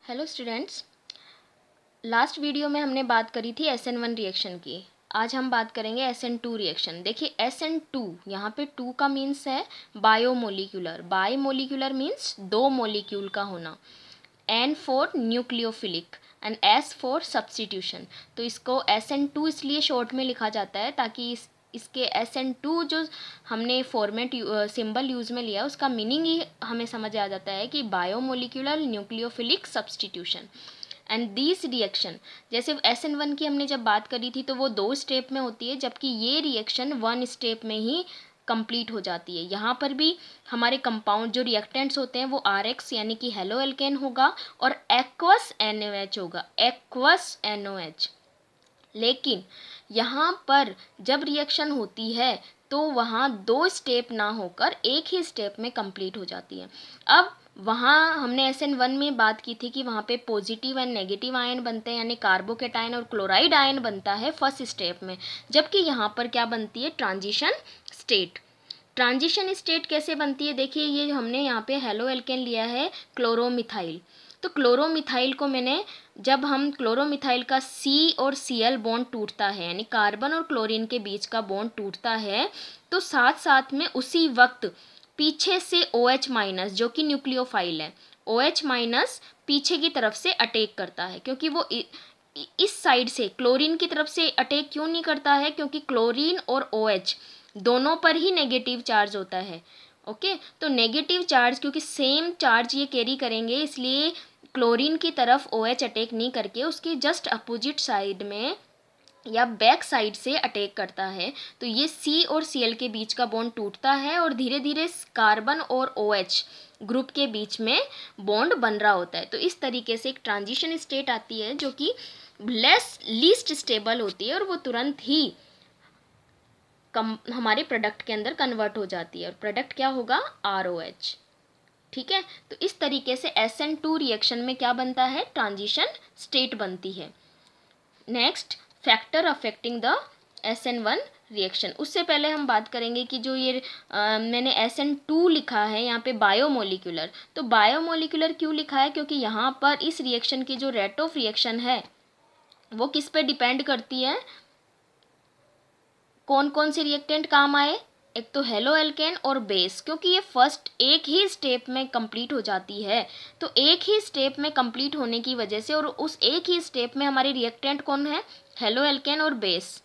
Hello students, last video में हमने बात करी थी SN1 रिएक्शन की। आज हम बात करेंगे SN2 रिएक्शन। देखिए SN2 यहाँ पे 2 का मीन्स है बायोमोलिक्यूलर। बायोमोलिक्यूलर मीन्स दो मोलिक्यूल का होना। N for nucleophilic and S for substitution. तो इसको SN2 इसलिए शॉर्ट में लिखा जाता है ताकि इसके SN2 जो हमने फॉर्मेट सिंबल यूज़ में लिया उसका मीनिंग ही हमें समझ आ जाता है कि biomolecular nucleophilic substitution. And this reaction, जैसे SN1 की हमने जब बात करी थी तो वो 2 स्टेप में होती है, जबकि ये रिएक्शन 1 स्टेप में ही कंप्लीट हो जाती है। यहाँ पर भी हमारे कंपाउंड जो रिएक्टेंट्स होते हैं वो RX यानी कि हेलो एल्केन होगा और एक्वस NOH होगा, एक्वस NOH। लेकिन यहाँ पर जब रिएक्शन होती है तो वहाँ 2 स्टेप ना होकर एक ही स्टेप में कंप्लीट हो जाती है। अब वहाँ हमने SN1 में बात की थी कि वहाँ पे पॉजिटिव एंड नेगेटिव आयन बनते हैं, यानी कार्बोकेटाइन और क्लोराइड आयन बनता है फर्स्ट स्टेप में, जबकि यहाँ पर क्या बनती है, ट्रांजिशन स्टेट। ट्रांजिशन स्टेट कैसे बनती है, देखिए ये हमने यहाँ पे हेलो एल्केन लिया है क्लोरोमिथाइल। तो क्लोरोमिथाइल को मैंने, जब हम क्लोरोमिथाइल का C और Cl बॉन्ड टूटता है यानी कार्बन और क्लोरीन के बीच का बॉन्ड टूटता है, तो साथ साथ में उसी वक्त पीछे से OH माइनस जो कि न्यूक्लियोफाइल है, OH माइनस पीछे की तरफ से अटैक करता है। क्योंकि वो इस साइड से क्लोरीन की तरफ से अटैक क्यों नहीं करता है, क्योंकि क्लोरीन और OH दोनों पर ही नेगेटिव चार्ज होता है। ओके, तो नेगेटिव चार्ज क्योंकि सेम चार्ज ये कैरी करेंगे, इसलिए क्लोरीन की तरफ OH अटैक नहीं करके उसके जस्ट अपोजिट साइड में या बैक साइड से अटैक करता है। तो ये C और Cl के बीच का बॉन्ड टूटता है और धीरे धीरे कार्बन और OH ग्रुप के बीच में बॉन्ड बन रहा होता है। तो इस तरीके से एक ट्रांजिशन स्टेट आती है जो कि लीस्ट स्टेबल होती है और वो तुरंत ही हमारे प्रोडक्ट के अंदर कन्वर्ट हो जाती है और प्रोडक्ट क्या होगा, ROH। ठीक है, तो इस तरीके से SN2 रिएक्शन में क्या बनता है, ट्रांजिशन स्टेट बनती है। Next, factor affecting the SN1 reaction. उससे पहले हम बात करेंगे कि जो ये मैंने SN2 लिखा है यहाँ पे बायोमोलिक्यूलर, तो बायोमोलिक्यूलर क्यों लिखा है, क्योंकि यहाँ पर इस रिएक्शन की जो रेट ऑफ रिएक्शन है वो किस पे डिपेंड करती है, कौन कौन से रिएक्टेंट काम आए, एक तो हेलो एल्केन और बेस। क्योंकि ये फर्स्ट एक ही स्टेप में कंप्लीट हो जाती है, तो एक ही स्टेप में कंप्लीट होने की वजह से, और उस एक ही स्टेप में हमारे रिएक्टेंट कौन है, हेलो एल्केन और बेस।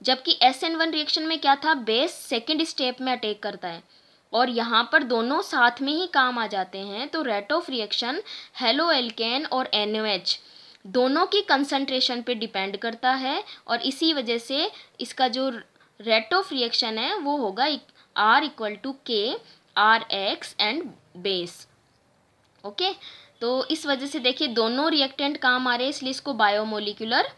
जबकि SN1 रिएक्शन में क्या था, बेस सेकेंड स्टेप में अटैक करता है और यहाँ पर दोनों साथ में ही काम आ जाते हैं। तो rate of reaction halo alkane और NOH दोनों की कंसंट्रेशन पे डिपेंड करता है और इसी वजह से इसका जो रेट ऑफ रिएक्शन है वो होगा R equal to K RX and base. Okay, तो इस वजह से देखिए दोनों रिएक्टेंट काम आ रहे हैं, इसलिए इसको बायोमोलिक्यूलर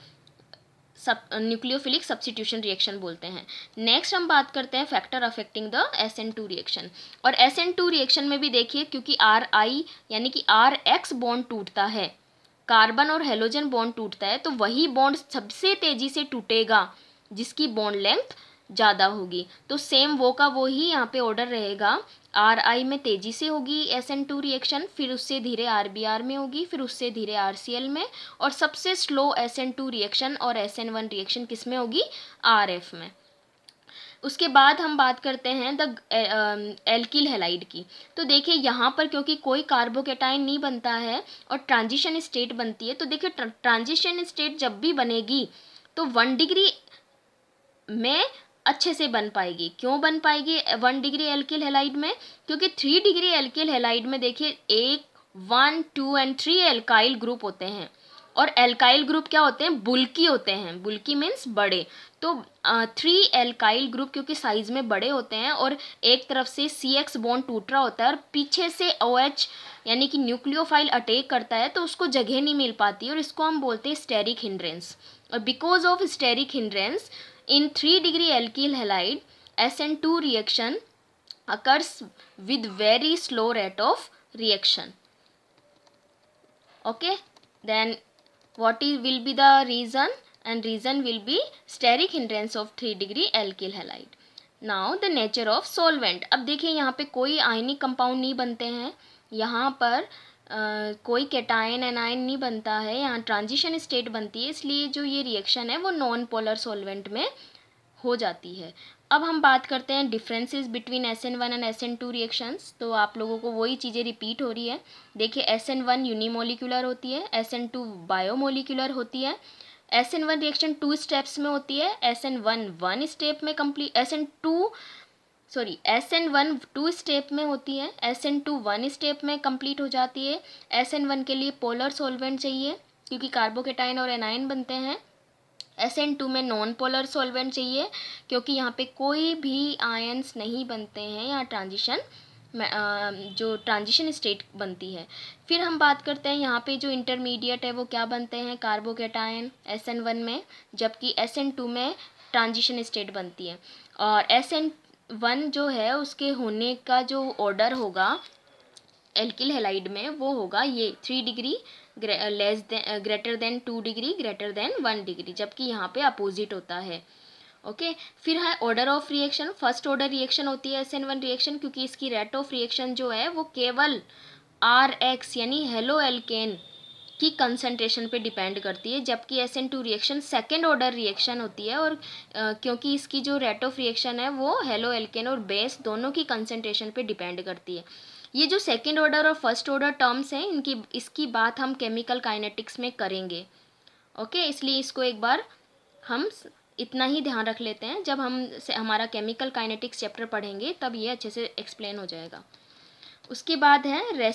न्यूक्लियोफिलिक सब्स्टिट्यूशन रिएक्शन बोलते हैं। नेक्स्ट हम बात करते हैं factor affecting the SN2 reaction. और SN2 रिएक्शन में भी देखिए क्योंकि RI यानी कि RX बॉन्ड टूटता है, कार्बन और हेलोजन बॉन्ड टूटता है, तो वही बॉन्ड सबसे तेजी से टूटेगा जिसकी बॉन्ड लेंथ ज़्यादा होगी। तो सेम वो का वो ही यहाँ पे ऑर्डर रहेगा, RI में तेज़ी से होगी SN2 रिएक्शन, फिर उससे धीरे RBr में होगी, फिर उससे धीरे RCl में, और सबसे स्लो SN2 रिएक्शन और SN1 रिएक्शन किस में होगी, RF में। उसके बाद हम बात करते हैं द एल्किल हैलाइड की। तो देखिए यहाँ पर क्योंकि कोई कार्बोकेटाइन नहीं बनता है और ट्रांजिशन स्टेट बनती है, तो देखिए ट्रांजिशन स्टेट जब भी बनेगी तो 1 डिग्री में अच्छे से बन पाएगी। क्यों बन पाएगी 1 डिग्री एल्किल हैलाइड में, क्योंकि 3 डिग्री एल्किल हैलाइड में देखिए 1, 2 एंड 3 एल्काइल ग्रुप होते हैं और एल्काइल ग्रुप क्या होते हैं, बुल्की होते हैं। बुल्की मीन्स बड़े। तो 3 एल्काइल ग्रुप क्योंकि साइज में बड़े होते हैं और एक तरफ से CX बॉन्ड टूट रहा होता है और पीछे से OH यानी कि न्यूक्लियोफाइल अटैक करता है, तो उसको जगह नहीं मिल पाती और इसको हम बोलते हैं स्टेरिक हिंड्रेंस। और because of steric hindrance in 3 degree alkyl halide SN2 reaction occurs with very slow rate of reaction. Okay, then will be the reason, and reason will be steric hindrance of 3 degree alkyl halide. Now the nature of solvent. अब देखिए यहाँ पे कोई ionic compound नहीं बनते हैं, यहाँ पर कोई कैटायन एनायन नहीं बनता है, यहाँ ट्रांजिशन स्टेट बनती है, इसलिए जो ये रिएक्शन है वो नॉन पोलर सॉल्वेंट में हो जाती है। अब हम बात करते हैं differences between SN1 and SN2 reactions. तो आप लोगों को वही चीज़ें रिपीट हो रही है। देखिए SN1 यूनिमोलिकुलर होती है, SN2 बायोमोलिकुलर होती है। SN1 रिएक्शन 2 स्टेप्स में होती है, SN1 1 स्टेप में कंप्लीट, SN1 2 स्टेप में होती है, SN2 1 स्टेप में कंप्लीट हो जाती है। SN1 के लिए पोलर सॉल्वेंट चाहिए क्योंकि कार्बोकेटाइन और एनायन बनते हैं। SN2 में नॉन पोलर सॉल्वेंट चाहिए क्योंकि यहाँ पे कोई भी आयंस नहीं बनते हैं, यहाँ जो ट्रांजिशन स्टेट बनती है। फिर हम बात करते हैं यहाँ पे जो इंटरमीडिएट है वो क्या बनते हैं, कार्बोकेटाइन SN1 में, जबकि SN2 में ट्रांजिशन स्टेट बनती है। और SN1 जो है उसके होने का जो ऑर्डर होगा एल्किल हैलाइड में वो होगा ये 3 degree greater than 2 degree greater than 1 degree, जबकि यहाँ पे अपोजिट होता है। ओके, फिर है order of reaction. First order reaction होती है SN1 रिएक्शन क्योंकि इसकी रेट ऑफ रिएक्शन जो है वो केवल RH यानी हेलो एल्केन की कंसंट्रेशन पे डिपेंड करती है, जबकि SN2 reaction second order reaction होती है और क्योंकि इसकी जो रेट ऑफ रिएक्शन है वो हेलो एल्केन और बेस दोनों की कंसंट्रेशन पे डिपेंड करती है। ये जो सेकेंड ऑर्डर और फर्स्ट ऑर्डर टर्म्स हैं इसकी बात हम केमिकल काइनेटिक्स में करेंगे। ओके, इसलिए इसको एक बार हम इतना ही ध्यान रख लेते हैं, जब हम हमारा केमिकल काइनेटिक्स चैप्टर पढ़ेंगे तब ये अच्छे से एक्सप्लेन हो जाएगा। उसके बाद है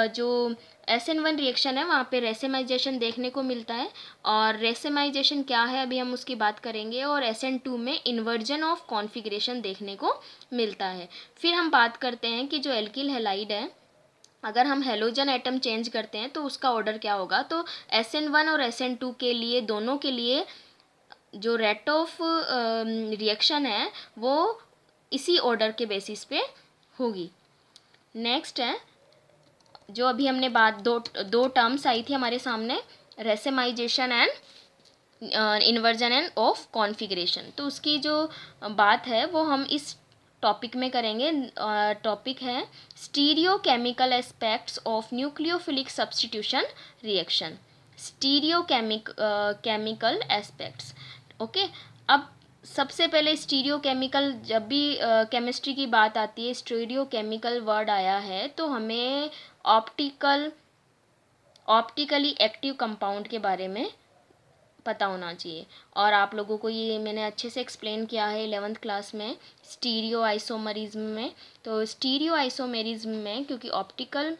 जो SN1 रिएक्शन है वहाँ पे रेसेमाइजेशन देखने को मिलता है, और रेसेमाइजेशन क्या है अभी हम उसकी बात करेंगे। और SN2 में इन्वर्जन ऑफ कॉन्फ़िगरेशन देखने को मिलता है। फिर हम बात करते हैं कि जो एल्किल हैलाइड है, अगर हम हेलोजन एटम चेंज करते हैं तो उसका ऑर्डर क्या होगा। तो SN1 और SN2 के लिए दोनों के लिए जो रेट ऑफ रिएक्शन है वो इसी ऑर्डर के बेसिस पे होगी। नेक्स्ट है जो अभी हमने बात दो टर्म्स आई थी हमारे सामने, racemisation and inversion and of configuration. तो उसकी जो बात है वो हम इस टॉपिक में करेंगे। टॉपिक है stereo chemical aspects of nucleophilic substitution reaction. Stereo chemical aspects. Okay, अब सबसे पहले स्टीरियो केमिकल, जब भी केमिस्ट्री की बात आती है स्टीरियो केमिकल वर्ड आया है तो हमें ऑप्टिकली एक्टिव कंपाउंड के बारे में पता होना चाहिए। और आप लोगों को ये मैंने अच्छे से एक्सप्लेन किया है 11th क्लास में स्टीरियो आइसोमरिज्म में। तो स्टीरियो आइसोमेरिज्म में क्योंकि ऑप्टिकल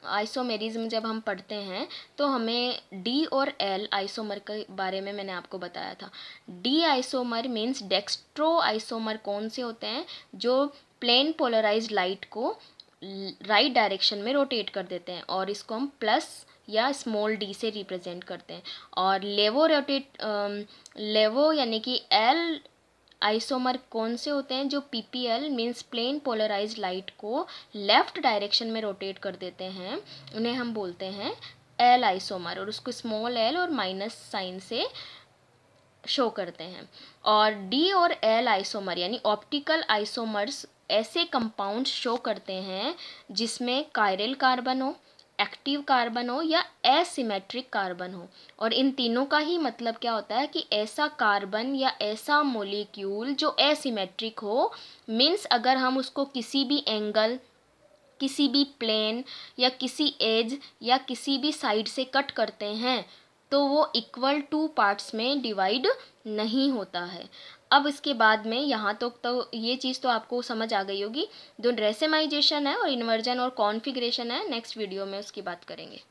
आइसोमेरिज्म जब हम पढ़ते हैं तो हमें D और L आइसोमर के बारे में मैंने आपको बताया था। D isomer means dextro isomer कौन से होते हैं, जो प्लेन पोलराइज्ड लाइट को राइट डायरेक्शन में रोटेट कर देते हैं, और इसको हम प्लस या स्मॉल d से रिप्रेजेंट करते हैं। और लेवो यानी कि L आइसोमर कौन से होते हैं, जो PPL means plane polarised light को लेफ्ट डायरेक्शन में रोटेट कर देते हैं, उन्हें हम बोलते हैं L आइसोमर, और उसको स्मॉल l और माइनस साइन से शो करते हैं। और D और L आइसोमर यानी ऑप्टिकल आइसोमर्स ऐसे कंपाउंड शो करते हैं जिसमें कायरल कार्बन हो, एक्टिव कार्बन हो या एसिमेट्रिक कार्बन हो। और इन तीनों का ही मतलब क्या होता है कि ऐसा कार्बन या ऐसा मॉलिक्यूल जो एसिमेट्रिक हो, मीन्स अगर हम उसको किसी भी एंगल, किसी भी प्लेन या किसी एज या किसी भी साइड से कट करते हैं तो वो इक्वल टू पार्ट्स में डिवाइड नहीं होता है। अब इसके बाद में यहाँ तो ये चीज़ तो आपको समझ आ गई होगी। जो रेसेमाइजेशन है और इन्वर्जन और कॉन्फ़िगरेशन है नेक्स्ट वीडियो में उसकी बात करेंगे।